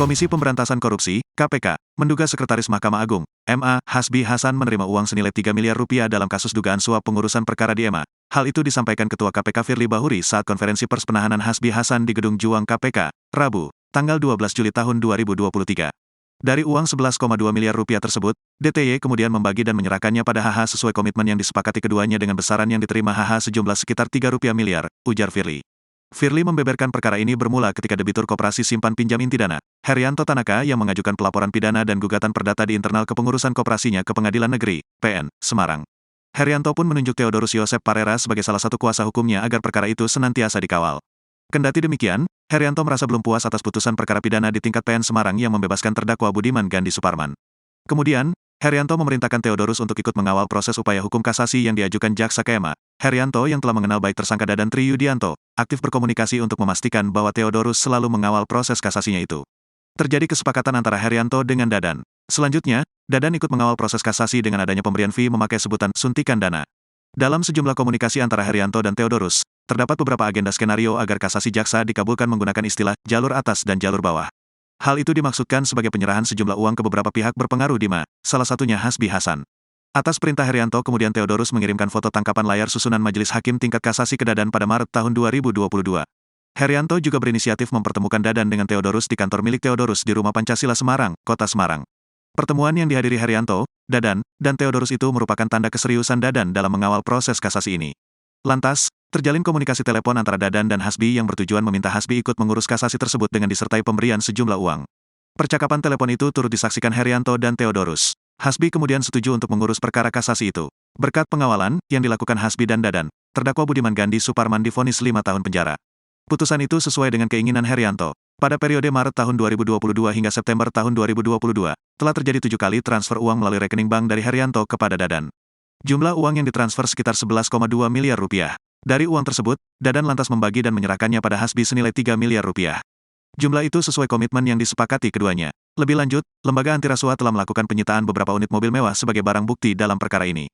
Komisi Pemberantasan Korupsi, KPK, menduga Sekretaris Mahkamah Agung, MA, Hasbi Hasan menerima uang senilai 3 miliar rupiah dalam kasus dugaan suap pengurusan perkara di MA. Hal itu disampaikan Ketua KPK Firly Bahuri saat konferensi pers penahanan Hasbi Hasan di Gedung Juang KPK, Rabu, tanggal 12 Juli tahun 2023. Dari uang 11,2 miliar rupiah tersebut, DTY kemudian membagi dan menyerahkannya pada HH sesuai komitmen yang disepakati keduanya dengan besaran yang diterima HH sejumlah sekitar 3 rupiah miliar, ujar Firly. Firly membeberkan perkara ini bermula ketika debitur Koperasi Simpan Pinjam Inti Dana, Herianto Tanaka yang mengajukan pelaporan pidana dan gugatan perdata di internal kepengurusan koperasinya ke Pengadilan Negeri, PN, Semarang. Herianto pun menunjuk Theodorus Yosep Parera sebagai salah satu kuasa hukumnya agar perkara itu senantiasa dikawal. Kendati demikian, Herianto merasa belum puas atas putusan perkara pidana di tingkat PN Semarang yang membebaskan terdakwa Budiman Gandhi Suparman. Kemudian, Herianto memerintahkan Theodorus untuk ikut mengawal proses upaya hukum kasasi yang diajukan jaksa ke MA. Herianto yang telah mengenal baik tersangka Dadan Tri Yudianto, aktif berkomunikasi untuk memastikan bahwa Theodorus selalu mengawal proses kasasinya itu. Terjadi kesepakatan antara Herianto dengan Dadan. Selanjutnya, Dadan ikut mengawal proses kasasi dengan adanya pemberian fee memakai sebutan suntikan dana. Dalam sejumlah komunikasi antara Herianto dan Theodorus, terdapat beberapa agenda skenario agar kasasi jaksa dikabulkan menggunakan istilah jalur atas dan jalur bawah. Hal itu dimaksudkan sebagai penyerahan sejumlah uang ke beberapa pihak berpengaruh di MA, salah satunya Hasbi Hasan. Atas perintah Herianto kemudian Theodorus mengirimkan foto tangkapan layar susunan Majelis Hakim Tingkat Kasasi ke Dadan pada Maret tahun 2022. Herianto juga berinisiatif mempertemukan Dadan dengan Theodorus di kantor milik Theodorus di Rumah Pancasila Semarang, Kota Semarang. Pertemuan yang dihadiri Herianto, Dadan, dan Theodorus itu merupakan tanda keseriusan Dadan dalam mengawal proses kasasi ini. Lantas, terjalin komunikasi telepon antara Dadan dan Hasbi yang bertujuan meminta Hasbi ikut mengurus kasasi tersebut dengan disertai pemberian sejumlah uang. Percakapan telepon itu turut disaksikan Herianto dan Theodorus. Hasbi kemudian setuju untuk mengurus perkara kasasi itu. Berkat pengawalan yang dilakukan Hasbi dan Dadan, terdakwa Budiman Gandhi Suparman divonis 5 tahun penjara. Putusan itu sesuai dengan keinginan Herianto. Pada periode Maret tahun 2022 hingga September tahun 2022, telah terjadi 7 kali transfer uang melalui rekening bank dari Herianto kepada Dadan. Jumlah uang yang ditransfer sekitar 11,2 miliar rupiah. Dari uang tersebut, Dadan lantas membagi dan menyerahkannya pada Hasbi senilai 3 miliar rupiah. Jumlah itu sesuai komitmen yang disepakati keduanya. Lebih lanjut, lembaga anti rasuah telah melakukan penyitaan beberapa unit mobil mewah sebagai barang bukti dalam perkara ini.